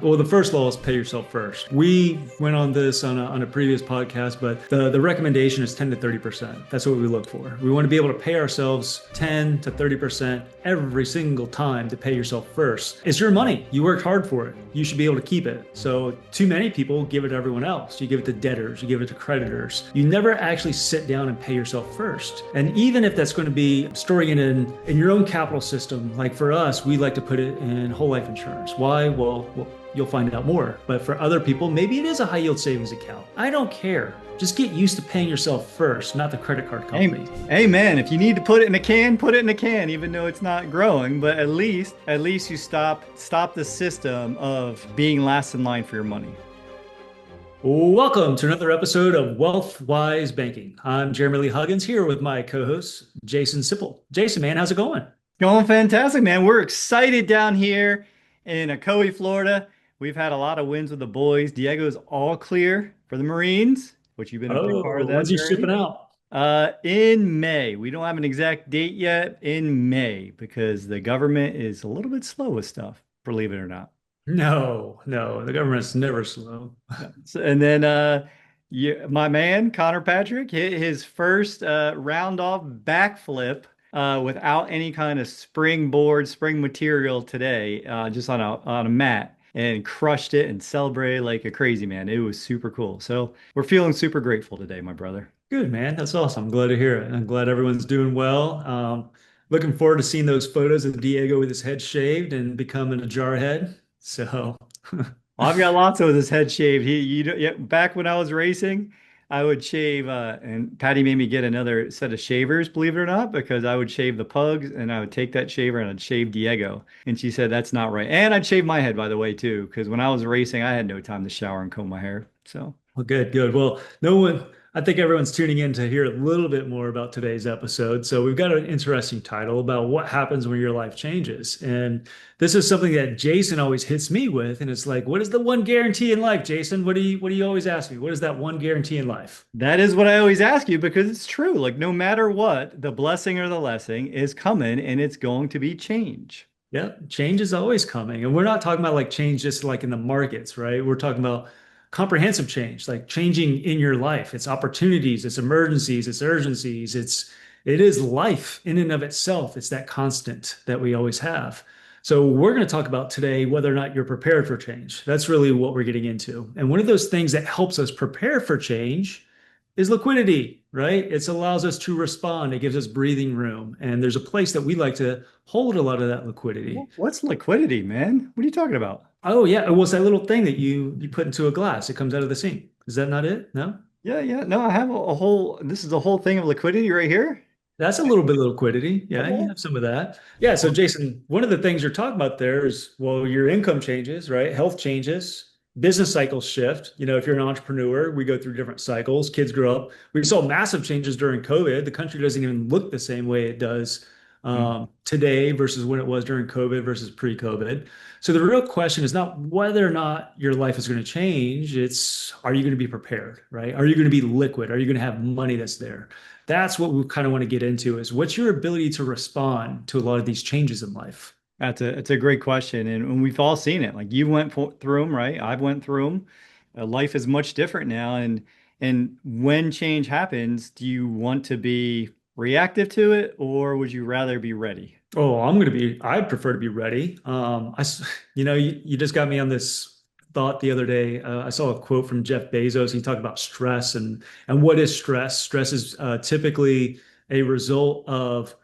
Well, the first law is pay yourself first. We went on this on a previous podcast, but the recommendation is 10 to 30%. That's what we look for. We want to be able to pay ourselves 10 to 30% every single time to pay yourself first. It's your money. You worked hard for it. You should be able to keep it. So too many people give it to everyone else. You give it to debtors, you give it to creditors. You never actually sit down and pay yourself first. And even if that's going to be storing it in your own capital system, like for us, we like to put it in whole life insurance. Why? Well, you'll find out more. But for other people, maybe it is a high yield savings account. I don't care. Just get used to paying yourself first, not the credit card company. Amen. If you need to put it in a can, put it in a can, even though it's not growing. But at least you stop the system of being last in line for your money. Welcome to another episode of WealthWise Banking. I'm Jeremy Lee Huggins here with my co-host, Jason Sipple. Jason, man, how's it going? Going fantastic, man. We're excited down here in Ocoee, Florida. We've had a lot of wins with the boys. Diego's all clear for the Marines, which you've been a big part Oh, of that when's he journey. shipping out? In May. We don't have an exact date yet. In May, because the government is a little bit slow with stuff, believe it or not. No, the government's never slow. And then my man Connor Patrick hit his first round off backflip without any kind of spring material today, just on a mat, and crushed it and celebrated like a crazy man. It was super cool. So we're feeling super grateful today, my brother. Good, man. That's awesome. I'm glad to hear it. I'm glad everyone's doing well. Looking forward to seeing those photos of Diego with his head shaved and becoming a jarhead. So, Well, I've got lots of his head shaved. Yeah, back when I was racing, I would shave, and Patty made me get another set of shavers, believe it or not, because I would shave the pugs and I would take that shaver and I'd shave Diego. And she said, that's not right. And I'd shave my head, by the way, too, because when I was racing, I had no time to shower and comb my hair. So. well, good. Well, I think everyone's tuning in to hear a little bit more about today's episode. So we've got an interesting title about what happens when your life changes. And this is something that Jason always hits me with. And it's like, what is the one guarantee in life, Jason? What do you always ask me? What is that one guarantee in life? That is what I always ask you because it's true. Like, no matter what, the blessing or the blessing is coming and it's going to be change. Yeah, change is always coming. And we're not talking about like change just like in the markets, right? We're talking about comprehensive change, like changing in your life. It's opportunities, it's emergencies, it's urgencies, it is life in and of itself. It's that constant that we always have. So we're going to talk about today whether or not you're prepared for change. That's really what we're getting into. And one of those things that helps us prepare for change is liquidity, right? It allows us to respond. It gives us breathing room. And there's a place that we like to hold a lot of that liquidity. What's liquidity, man? What are you talking about? Oh yeah, it was that little thing that you put into a glass. It comes out of the sink. Is that not it? No? Yeah. No, I have a whole, this is a whole thing of liquidity right here. That's a little bit of liquidity. Yeah, you Okay. have some of that. Yeah, so Jason, one of the things you're talking about there is, well, your income changes, right? Health changes, business cycles shift. If you're an entrepreneur, we go through different cycles. Kids grow up. We saw massive changes during COVID. The country doesn't even look the same way it does Mm. today versus when it was during COVID versus pre-COVID. So the real question is not whether or not your life is going to change. It's, are you going to be prepared, right? Are you going to be liquid? Are you going to have money that's there? That's what we kind of want to get into is what's your ability to respond to a lot of these changes in life? It's a great question, and we've all seen it. Like you through them, right? I've went through them. Life is much different now, and when change happens, do you want to be reactive to it, or would you rather be ready? Oh, I'd prefer to be ready. You just got me on this thought the other day. I saw a quote from Jeff Bezos. He talked about stress and what is stress? Stress is typically a result of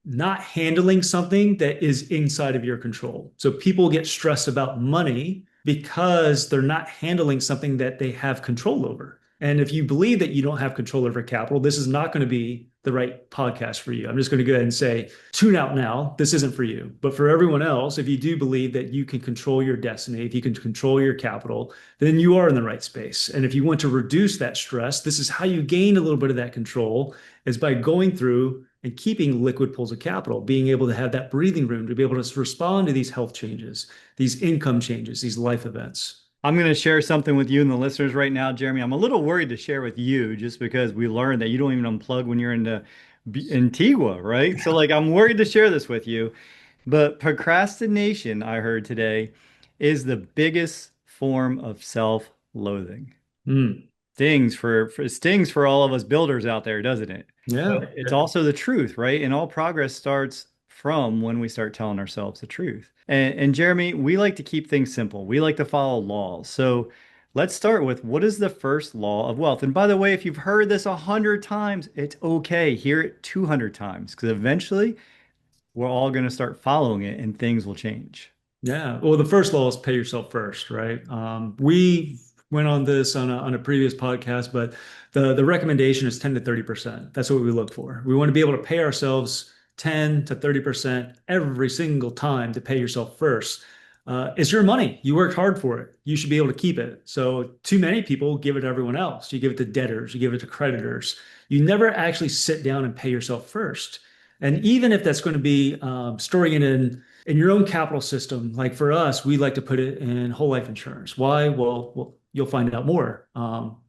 not handling something that is inside of your control. So people get stressed about money because they're not handling something that they have control over. And if you believe that you don't have control over capital, this is not going to be the right podcast for you. I'm just going to go ahead and say, tune out now. This isn't for you. But for everyone else, if you do believe that you can control your destiny, if you can control your capital, then you are in the right space. And if you want to reduce that stress, this is how you gain a little bit of that control is by going through and keeping liquid pools of capital, being able to have that breathing room to be able to respond to these health changes, these income changes, these life events. I'm going to share something with you and the listeners right now, Jeremy. I'm a little worried to share with you just because we learned that you don't even unplug when you're in Antigua, right? So like I'm worried to share this with you. But procrastination, I heard today, is the biggest form of self-loathing. Mm. Stings for all of us builders out there, doesn't it? But Yeah. it's also the truth, right? And all progress starts from when we start telling ourselves the truth. And Jeremy, we like to keep things simple. We like to follow laws. So let's start with what is the first law of wealth? And by the way, if you've heard this 100 times, it's okay. Hear it 200 times because eventually we're all going to start following it and things will change. Yeah. Well, the first law is pay yourself first, right? We went on this on a previous podcast, but the recommendation is 10 to 30%. That's what we look for. We want to be able to pay ourselves 10 to 30% every single time to pay yourself first. It's your money. You worked hard for it. You should be able to keep it. So too many people give it to everyone else. You give it to debtors, you give it to creditors. You never actually sit down and pay yourself first. And even if that's going to be storing it in your own capital system, like for us, we like to put it in whole life insurance. Why? Well, you'll find out more.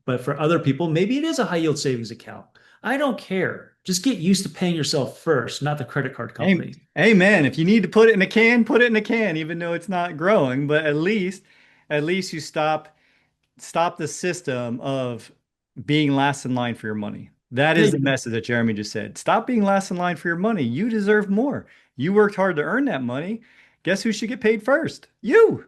But for other people, maybe it is a high yield savings account. I don't care. Just get used to paying yourself first, not the credit card Hey, company. amen. If you need to put it in a can, put it in a can, even though it's not growing. But at least you stop the system of being last in line for your money. That Yeah, is the message that Jeremy just said. Stop being last in line for your money. You deserve more. You worked hard to earn that money. Guess who should get paid first? You.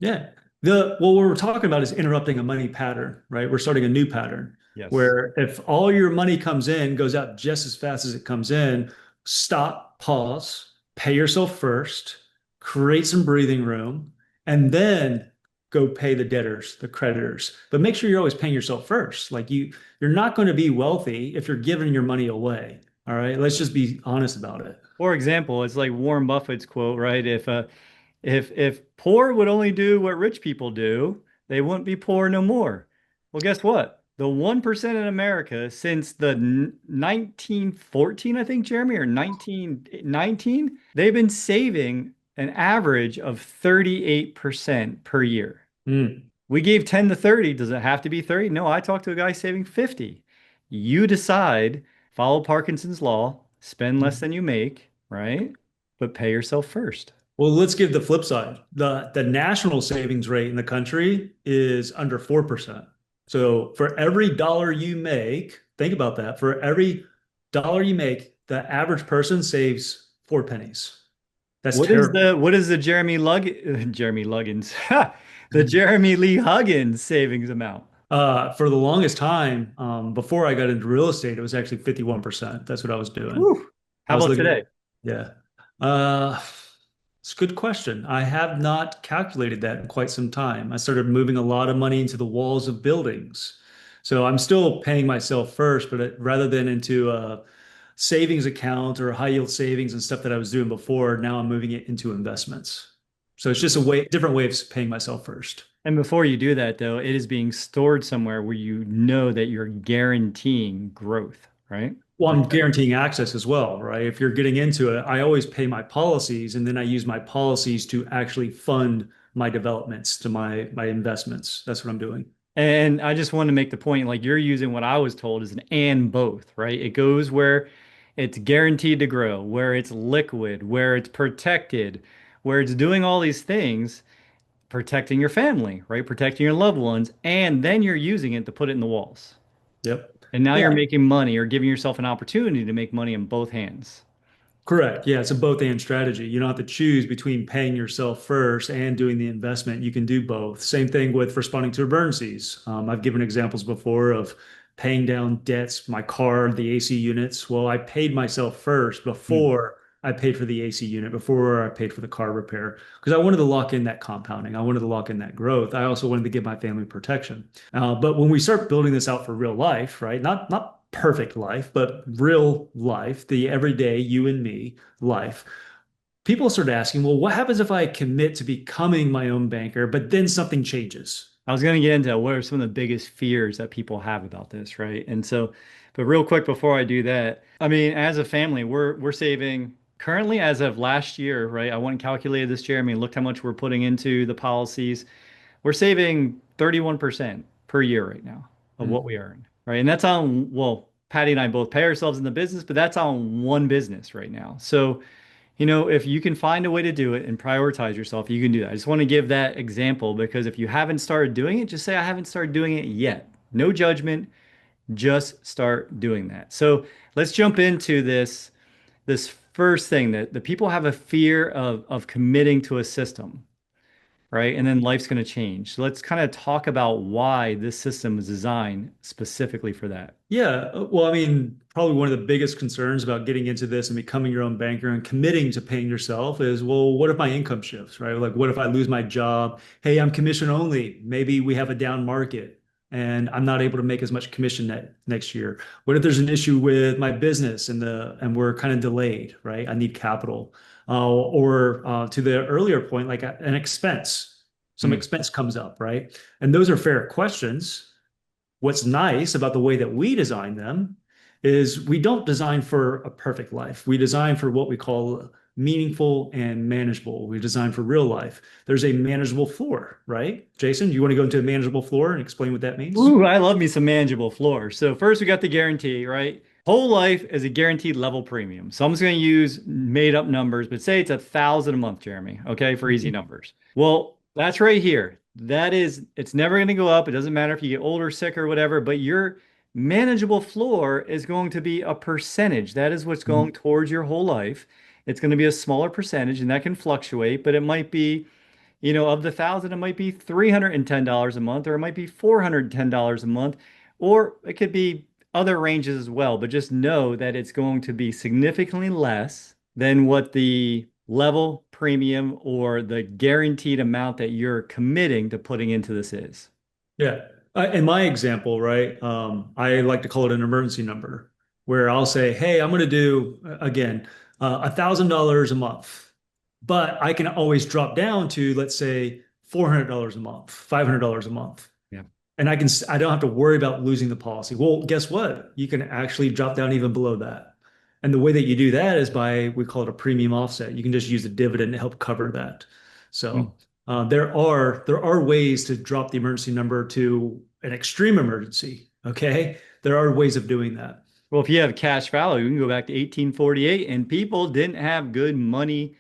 yeah. What we're talking about is interrupting a money pattern, right? We're starting a new pattern Yes. where if all your money comes in, goes out just as fast as it comes in, stop, pause, pay yourself first, create some breathing room, and then go pay the debtors, the creditors. But make sure you're always paying yourself first. You're not going to be wealthy if you're giving your money away. All right. Let's just be honest about it. For example, it's like Warren Buffett's quote, right? If poor would only do what rich people do, they wouldn't be poor no more. Well, guess what? The 1% in America since the 1914, I think, Jeremy, or 1919, they've been saving an average of 38% per year. Mm, We gave 10 to 30. Does it have to be 30? No, I talked to a guy saving 50. You decide, follow Parkinson's law, spend less mm. than you make, right? But pay yourself first. Well, let's give the flip side. The national savings rate in the country is under 4%. So for every dollar you make, think about that. For every dollar you make, the average person saves 4 pennies. That's terrible. What is the Jeremy Luggins the Jeremy Lee Huggins savings amount? For the longest time, before I got into real estate, it was actually 51%. That's what I was doing. Whew. I How was about looking at, today? yeah. Uh, it's a good question. I have not calculated that in quite some time. I started moving a lot of money into the walls of buildings. So I'm still paying myself first, but rather than into a savings account or high yield savings and stuff that I was doing before, now I'm moving it into investments. So it's just a different way of paying myself first. And before you do that, though, it is being stored somewhere where you know that you're guaranteeing growth, right? Well, I'm guaranteeing access as well, right? If you're getting into it, I always pay my policies and then I use my policies to actually fund my developments to my investments. That's what I'm doing. And I just want to make the point, like you're using what I was told is an and both, right? It goes where it's guaranteed to grow, where it's liquid, where it's protected, where it's doing all these things, protecting your family, right? Protecting your loved ones, and then you're using it to put it in the walls. Yep. And now you're Yeah. making money or giving yourself an opportunity to make money in both hands. Correct. Yeah, it's a both and strategy. You don't have to choose between paying yourself first and doing the investment. You can do both. Same thing with responding to emergencies. I've given examples before of paying down debts, my car, the AC units. Well, I paid myself first Hmm. before I paid for the AC unit, before I paid for the car repair, because I wanted to lock in that compounding. I wanted to lock in that growth. I also wanted to give my family protection. But when we start building this out for real life, right? Not perfect life, but real life, the everyday you and me life, people start asking, well, what happens if I commit to becoming my own banker, but then something changes? I was going to get into what are some of the biggest fears that people have about this, right? And so, but real quick before I do that, I mean, as a family, we're saving currently as of last year, right? I went and calculated this, Jeremy, and looked how much we're putting into the policies. We're saving 31% per year right now of what Mm, we earn, right? And that's on, well, Patty and I both pay ourselves in the business, but that's on one business right now. So If you can find a way to do it and prioritize yourself, you can do that. I just want to give that example because if you haven't started doing it, just say, I haven't started doing it yet. No judgment, just start doing that. So let's jump into this first thing that the people have a fear of committing to a system, right? And then life's going to change. So let's kind of talk about why this system is designed specifically for that. Yeah, well, I mean, probably one of the biggest concerns about getting into this and becoming your own banker and committing to paying yourself is, well, what if my income shifts, right? Like, what if I lose my job? Hey, I'm commission only. Maybe we have a down market and I'm not able to make as much commission next year. What if there's an issue with my business and we're kind of delayed, right? I need capital. Or to the earlier point, like an expense, some Mm. expense comes up, right? And those are fair questions. What's nice about the way that we design them is we don't design for a perfect life. We design for what we call meaningful and manageable. We design for real life. There's a manageable floor, right? Jason, you want to go into a manageable floor and explain what that means? Ooh, I love me some manageable floors. So first we got the guarantee, right? Whole life is a guaranteed level premium. So I'm just going to use made up numbers, but say it's 1,000 a month, Jeremy. Okay, for easy Mhm. numbers. Well, that's right here. It's never going to go up. It doesn't matter if you get older, sick, or whatever, but your manageable floor is going to be a percentage. That is what's going towards your whole life. It's going to be a smaller percentage, and that can fluctuate, but it might be of the thousand, it might be $310 a month, or it might be $410 a month, or it could be other ranges as well. But just know that it's going to be significantly less than what the level premium or the guaranteed amount that you're committing to putting into this is. Yeah. In my example, right, I like to call it an emergency number, where I'll say, hey, I'm going to do, again, $1,000 a month, but I can always drop down to, let's say, $400 a month, $500 a month. Yeah. And I don't have to worry about losing the policy. Well, guess what? You can actually drop down even below that. And the way that you do that is by, we call it a premium offset. You can just use a dividend to help cover that. Mm. So there are ways to drop the emergency number to an extreme emergency. Okay, there are ways of doing that. Well, if you have cash value, you can go back to 1848, and people didn't have good money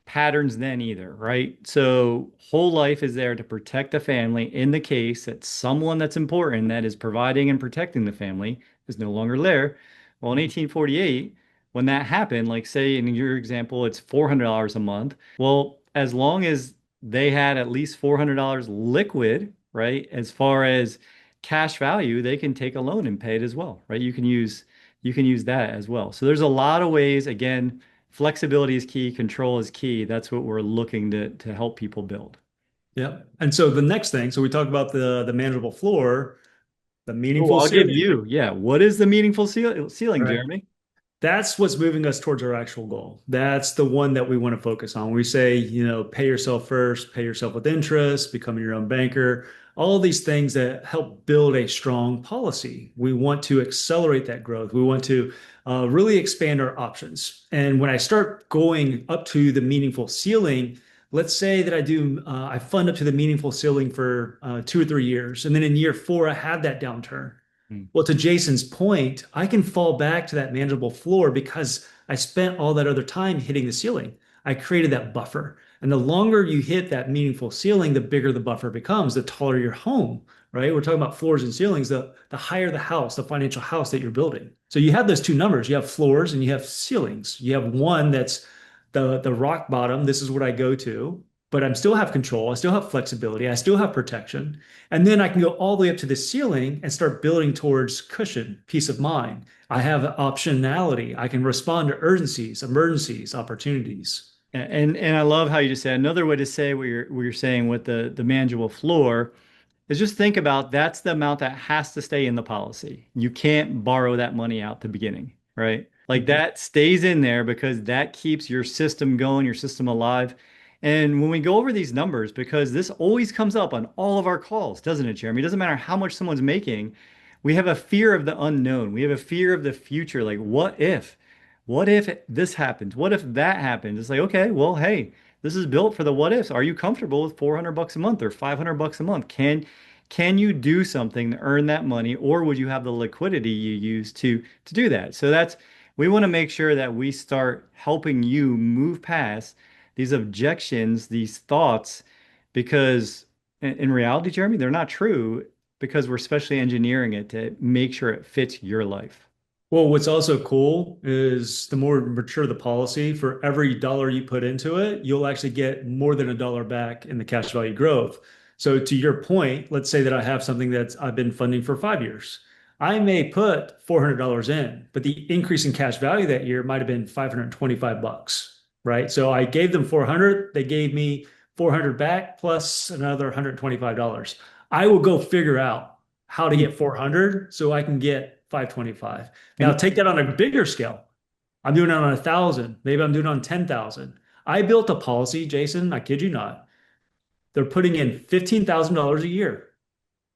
patterns then either, right? So whole life is there to protect the family in the case that someone that's important that is providing and protecting the family is no longer there. Well, in 1848, when that happened, like say in your example, it's $400 a month. Well, as long as they had at least $400 liquid, right? As far as cash value, they can take a loan and pay it as well, right? You can use that as well. So there's a lot of ways, again, flexibility is key, control is key. That's what we're looking to help people build. Yeah. And so the next thing, so we talked about the manageable floor, the Oh, meaningful I'll give ceiling. you. Yeah. What is the meaningful All ceiling, right. Jeremy? That's what's moving us towards our actual goal. That's the one that we want to focus on. We say, pay yourself first, pay yourself with interest, becoming your own banker, all of these things that help build a strong policy. We want to accelerate that growth. We want to really expand our options. And when I start going up to the meaningful ceiling, let's say that I fund up to the meaningful ceiling for 2 or 3 years. And then in year four, I have that downturn. Hmm. Well, to Jason's point, I can fall back to that manageable floor because I spent all that other time hitting the ceiling. I created that buffer. And the longer you hit that meaningful ceiling, the bigger the buffer becomes, the taller your home, right? We're talking about floors and ceilings, the higher the house, the financial house that you're building. So you have those two numbers. You have floors and you have ceilings. You have one that's the rock bottom. This is what I go to, but I still have control. I still have flexibility. I still have protection. And then I can go all the way up to the ceiling and start building towards cushion, peace of mind. I have optionality. I can respond to urgencies, emergencies, opportunities. And I love how you just said another way to say what you're saying with the manageable floor is just think about that's the amount that has to stay in the policy. You can't borrow that money out the beginning, right? Like Mhm. that stays in there because that keeps your system going, your system alive. And when we go over these numbers, because this always comes up on all of our calls, doesn't it, Jeremy? It doesn't matter how much someone's making. We have a fear of the unknown. We have a fear of the future. Like, what if? What if this happens? What if that happens? It's like, okay, well, hey, this is built for the what ifs. Are you comfortable with 400 bucks a month or 500 bucks a month? Can you do something to earn that money, or would you have the liquidity you use to do that? So that's we want to make sure that we start helping you move past these objections, these thoughts, because in reality, Jeremy, they're not true because we're specially engineering it to make sure it fits your life. Well, what's also cool is the more mature the policy, for every dollar you put into it, you'll actually get more than a dollar back in the cash value growth. So to your point, let's say that I have something that I've been funding for 5 years. I may put $400 in, but the increase in cash value that year might have been 525 bucks, right? So I gave them 400, they gave me 400 back plus another $125. I will go figure out how to get 400 so I can get 525. Now And take that on a bigger scale. I'm doing it on 1,000. Maybe I'm doing it on 10,000. I built a policy, Jason, I kid you not. They're putting in $15,000 a year.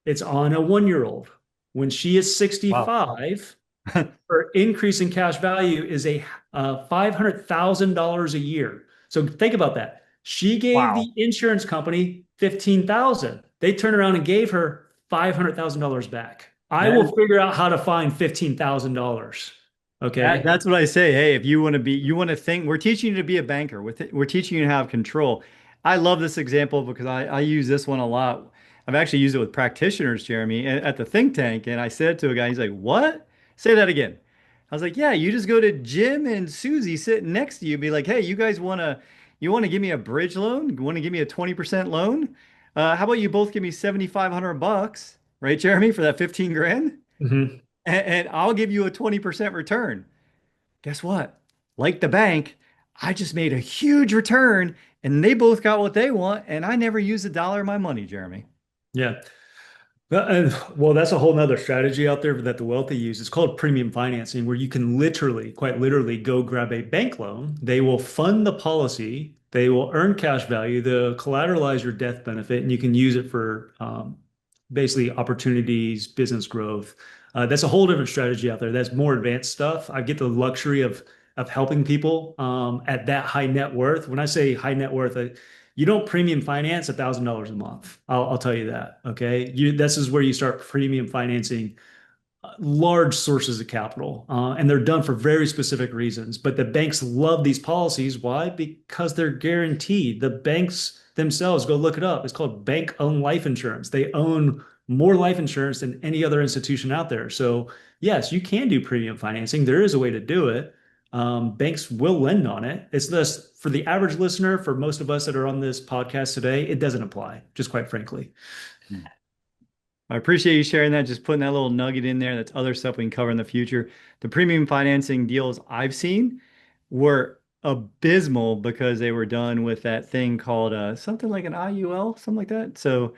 It's on a 1-year-old. When she is wow. 65, her increase in cash value is a $500,000 a year. So think about that. She gave the Wow. insurance company 15,000. They turned around and gave her $500,000 back. I That will figure out how to find $15,000. Okay. that's what I say. Hey, if you want to be, you want to think, we're teaching you to be a banker. We're teaching you to have control. I love this example because I use this one a lot. I've actually used it with practitioners, Jeremy, at the think tank. And I said to a guy, he's like, "What? Say that again." I was like, "Yeah, you just go to Jim and Susie sitting next to you, be like, hey, you want to give me a bridge loan? You want to give me a 20% loan? How about you both give me 7,500 bucks, right, Jeremy, for that 15 grand? Mhm. And I'll give you a 20% return." Guess what? Like the bank, I just made a huge return and they both got what they want. And I never used a dollar of my money, Jeremy. Yeah. Well, that's a whole nother strategy out there that the wealthy use. It's called premium financing, where you can literally, quite literally, go grab a bank loan. They will fund the policy. They will earn cash value. They'll collateralize your death benefit, and you can use it for basically opportunities, business growth. That's a whole different strategy out there. That's more advanced stuff. I get the luxury of helping people at that high net worth. When I say high net worth, you don't premium finance $1,000 a month. I'll tell you that. Okay. This is where you start premium financing large sources of capital, and they're done for very specific reasons. But the banks love these policies. Why? Because they're guaranteed. The banks themselves, go look it up. It's called bank-owned life insurance. They own more life insurance than any other institution out there. So yes, you can do premium financing. There is a way to do it. Banks will lend on it. It's just for the average listener, for most of us that are on this podcast today, it doesn't apply, just quite frankly. I appreciate you sharing that, just putting that little nugget in there. That's other stuff we can cover in the future. The premium financing deals I've seen were abysmal because they were done with that thing called something like an IUL, something like that. So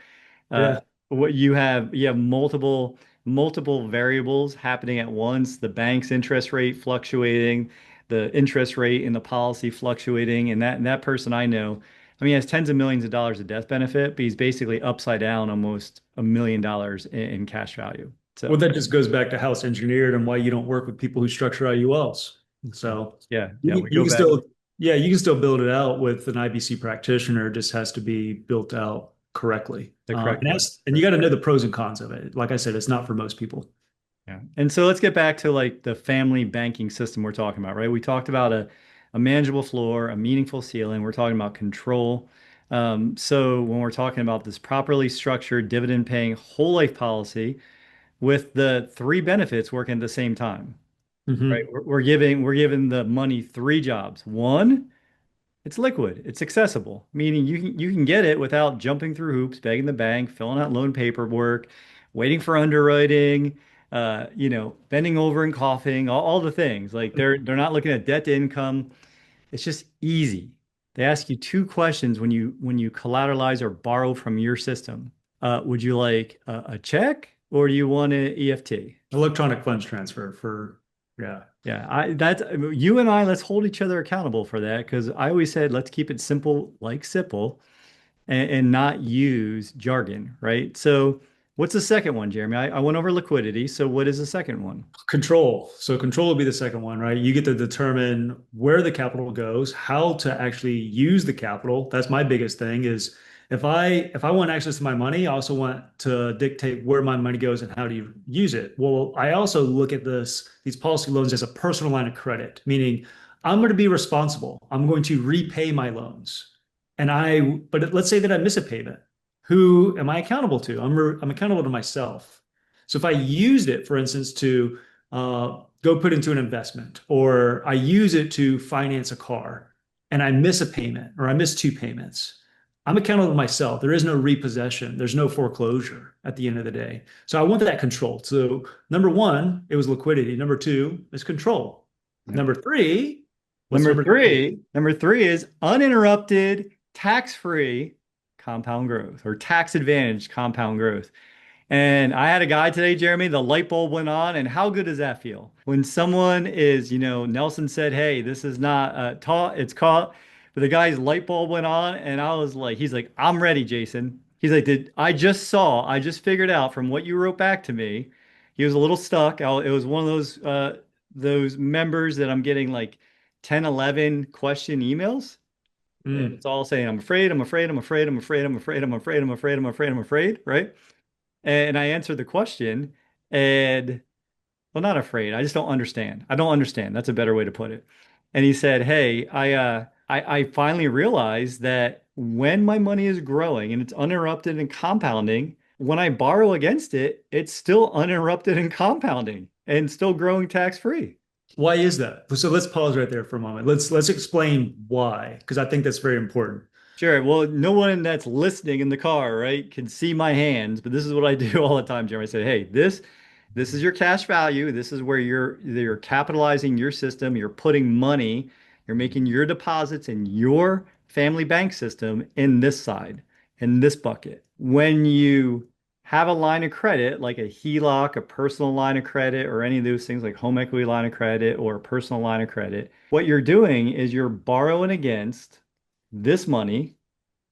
Uh, Yeah. what you have multiple variables happening at once, the bank's interest rate fluctuating, the interest rate in the policy fluctuating, and that person I know, I mean, he has tens of millions of dollars of death benefit, but he's basically upside down almost $1 million in cash value. Well, So that just goes back to how it's engineered and why you don't work with people who structure IULs. So yeah, we you go can back still, yeah, you can still build it out with an IBC practitioner. It just has to be built out correctly. the correct way. And you got to know the pros and cons of it. Like I said, it's not for most people. Yeah. And so let's get back to like the family banking system we're talking about, right? We talked about a manageable floor, a meaningful ceiling. We're talking about control. So when we're talking about this properly structured dividend paying whole life policy with the three benefits working at the same time, right? Hmm. We're giving the money three jobs. One, it's liquid. It's accessible, meaning you can get it without jumping through hoops, begging the bank, filling out loan paperwork, waiting for underwriting, bending over and coughing, all the things. Like they're not looking at debt to income. It's just easy. They ask you two questions when you collateralize or borrow from your system. Would you like a check or do you want an EFT? Electronic funds transfer for, yeah. Yeah, that's you and I, let's hold each other accountable for that because I always said let's keep it simple like simple and not use jargon, right? So what's the second one, Jeremy? I went over liquidity. So what is the second one? Control. So control will be the second one, right? You get to determine where the capital goes, how to actually use the capital. That's my biggest thing is If I want access to my money, I also want to dictate where my money goes and how do you use it. Well, I also look at these policy loans as a personal line of credit, meaning I'm going to be responsible. I'm going to repay my loans. But let's say that I miss a payment. Who am I accountable to? I'm accountable to myself. So if I used it, for instance, to go put into an investment, or I use it to finance a car, and I miss a payment or I miss two payments, I'm accountable to myself. There is no repossession. There's no foreclosure at the end of the day. So I want that control. So number one, it was liquidity. Number two is control. Yep. Number three, what's number three? Number three is uninterrupted, tax-free compound growth or tax advantage compound growth. And I had a guy today, Jeremy, the light bulb went on, and how good does that feel? When someone is, Nelson said, hey, this is not taught, it's caught. But the guy's light bulb went on, and I was like, he's like, I'm ready, Jason. He's like, I just figured out from what you wrote back to me. He was a little stuck. It was one of those members that I'm getting like 10, 11 question emails. And Mm. it's all saying, I'm afraid, I'm afraid, I'm afraid, I'm afraid, I'm afraid, I'm afraid, I'm afraid, I'm afraid, I'm afraid, right? And I answered the question, and well, not afraid. I just don't understand. I don't understand. That's a better way to put it. And he said, "Hey, I finally realized that when my money is growing and it's uninterrupted and compounding, when I borrow against it, it's still uninterrupted and compounding and still growing tax free." Why is that? So let's pause right there for a moment. Let's explain why, because I think that's very important. Sure. Well, no one that's listening in the car, right, can see my hands, but this is what I do all the time, Jeremy. I say, hey, this is your cash value. This is where you're capitalizing your system. You're putting money. You're making your deposits in your family bank system in this side, in this bucket. When you have a line of credit, like a HELOC, a personal line of credit, or any of those things like home equity line of credit or a personal line of credit, what you're doing is you're borrowing against this money,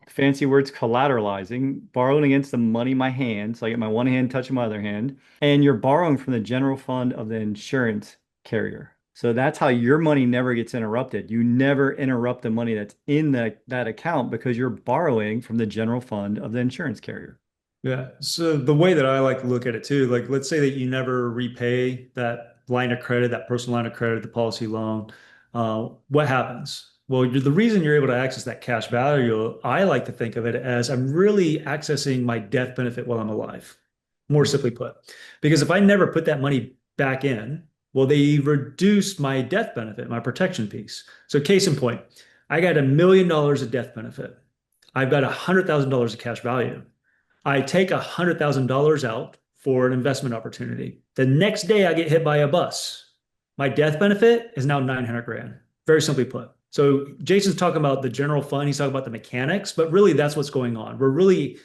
fancy words collateralizing, borrowing against the money in my hand. So I get my one hand touching my other hand, and you're borrowing from the general fund of the insurance carrier. So that's how your money never gets interrupted. You never interrupt the money that's in that account because you're borrowing from the general fund of the insurance carrier. Yeah. So the way that I like to look at it too, like let's say that you never repay that line of credit, that personal line of credit, the policy loan, what happens? Well, the reason you're able to access that cash value, I like to think of it as I'm really accessing my death benefit while I'm alive, more simply put. Because if I never put that money back in, well, they reduce my death benefit, my protection piece. So case in point, I got $1 million of death benefit. I've got $100,000 of cash value. I take $100,000 out for an investment opportunity. The next day I get hit by a bus. My death benefit is now 900 grand. Very simply put. So Jason's talking about the general fund. He's talking about the mechanics, but really that's what's going on. We're really,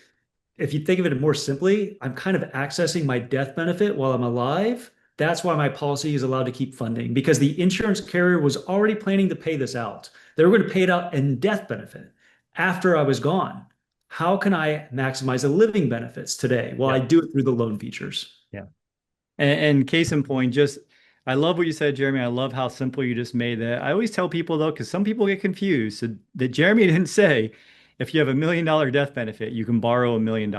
if you think of it more simply, I'm kind of accessing my death benefit while I'm alive. That's why my policy is allowed to keep funding because the insurance carrier was already planning to pay this out. They were going to pay it out in death benefit after I was gone. How can I maximize the living benefits today? Well, I Yeah. do it through the loan features. Yeah. And case in point, just I love what you said, Jeremy. I love how simple you just made that. I always tell people though, because some people get confused, so that Jeremy didn't say if you have $1 million death benefit, you can borrow $1 million.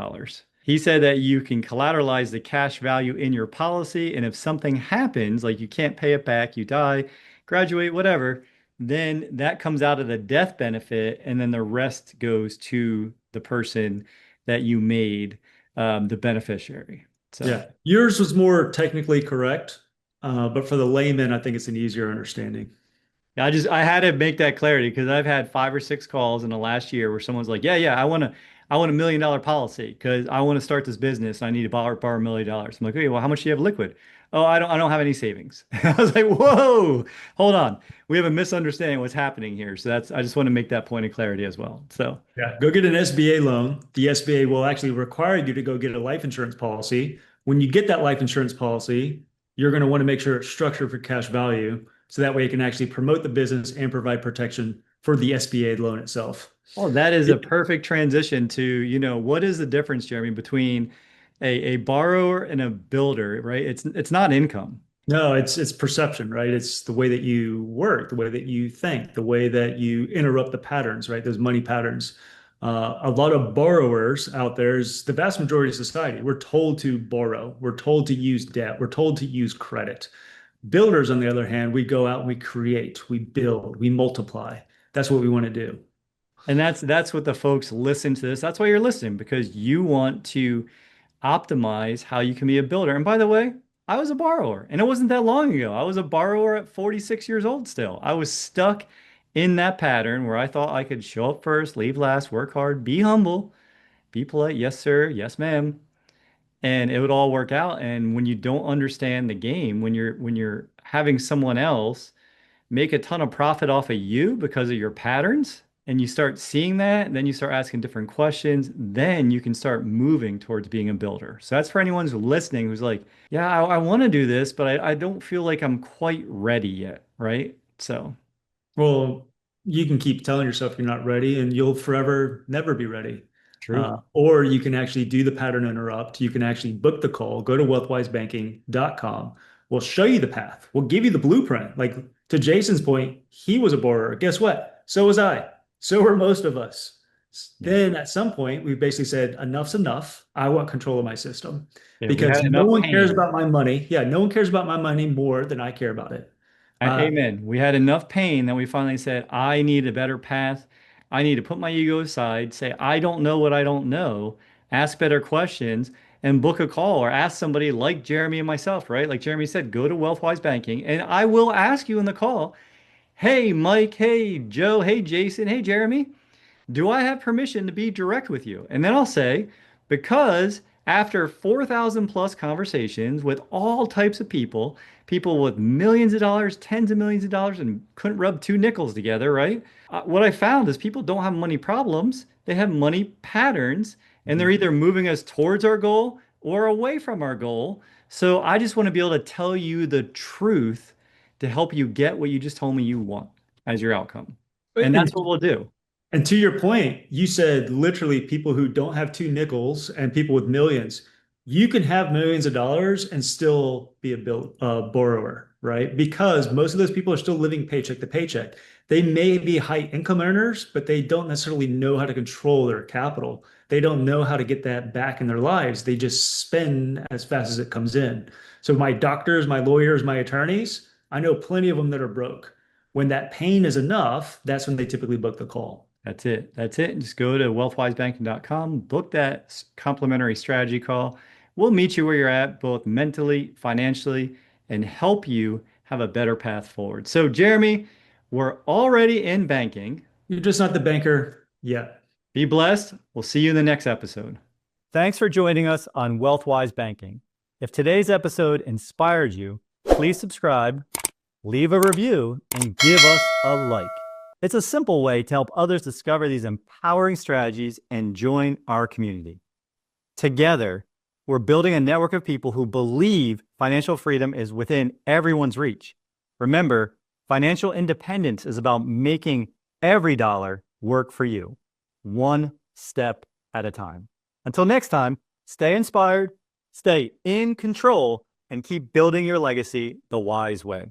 He said that you can collateralize the cash value in your policy, and if something happens, like you can't pay it back, you die, graduate, whatever, then that comes out of the death benefit, and then the rest goes to the person that you made the beneficiary. So. Yeah. Yours was more technically correct, but for the layman, I think it's an easier understanding. Yeah, I had to make that clarity because I've had 5 or 6 calls in the last year where someone's like, yeah, I want $1 million policy because I want to start this business and I need to borrow $1 million. I'm like, okay, well, how much do you have liquid? Oh, I don't have any savings. I was like, whoa, hold on. We have a misunderstanding of what's happening here. So I just want to make that point of clarity as well. So Yeah. Go get an SBA loan. The SBA will actually require you to go get a life insurance policy. When you get that life insurance policy, you're going to want to make sure it's structured for cash value. So that way it can actually promote the business and provide protection for the SBA loan itself. oh, that is a perfect transition to, what is the difference, Jeremy, between a borrower and a builder, right? It's not income. No, it's perception, right? It's the way that you work, the way that you think, the way that you interrupt the patterns, right? Those money patterns. A lot of borrowers out there is the vast majority of society. We're told to borrow. We're told to use debt. We're told to use credit. Builders, on the other hand, we go out and we create, we build, we multiply. That's what we want to do. And that's what the folks listen to this. That's why you're listening, because you want to optimize how you can be a builder. And by the way, I was a borrower, and it wasn't that long ago. I was a borrower at 46 years old still. I was stuck in that pattern where I thought I could show up first, leave last, work hard, be humble, be polite, yes, sir, yes, ma'am, and it would all work out. And when you don't understand the game, when you're having someone else make a ton of profit off of you because of your patterns, and you start seeing that, and then you start asking different questions, then you can start moving towards being a builder. So that's for anyone who's listening who's like, yeah, I want to do this, but I don't feel like I'm quite ready yet, right? So Well, you can keep telling yourself you're not ready and you'll forever never be ready. true. Or you can actually do the pattern interrupt. You can actually book the call, go to wealthwisebanking.com. We'll show you the path. We'll give you the blueprint. Like to Jason's point, he was a borrower. Guess what? So was I. So were most of us. Yeah. Then at some point, we basically said, enough's enough. I want control of my system Yeah, we because had no enough one cares pain. about my money. Yeah, no one cares about my money more than I care about it. Uh, Amen. We had enough pain that we finally said, I need a better path. I need to put my ego aside, say, I don't know what I don't know, ask better questions, and book a call or ask somebody like Jeremy and myself, right? Like Jeremy said, go to WealthWise Banking, and I will ask you in the call, hey, Mike, hey, Joe, hey, Jason, hey, Jeremy. Do I have permission to be direct with you? And then I'll say, because after 4,000 plus conversations with all types of people, people with millions of dollars, tens of millions of dollars, and couldn't rub two nickels together, right? What I found is people don't have money problems, they have money patterns, and they're either moving us towards our goal or away from our goal. So I just want to be able to tell you the truth to help you get what you just told me you want as your outcome. And that's and what we'll do. And to your point, you said literally people who don't have two nickels and people with millions. You can have millions of dollars and still be a borrower, right? Because most of those people are still living paycheck to paycheck. They may be high income earners, but they don't necessarily know how to control their capital. They don't know how to get that back in their lives. They just spend as fast as it comes in. So my doctors, my lawyers, my attorneys, I know plenty of them that are broke. When that pain is enough, that's when they typically book the call. That's it. That's it. Just go to wealthwisebanking.com, book that complimentary strategy call. We'll meet you where you're at, both mentally, financially, and help you have a better path forward. So, Jeremy, we're already in banking. You're just not the banker yet. Be blessed. We'll see you in the next episode. Thanks for joining us on WealthWise Banking. If today's episode inspired you, please subscribe, leave a review, and give us a like. It's a simple way to help others discover these empowering strategies and join our community. Together, we're building a network of people who believe financial freedom is within everyone's reach. Remember, financial independence is about making every dollar work for you, one step at a time. Until next time, stay inspired, stay in control, and keep building your legacy the wise way.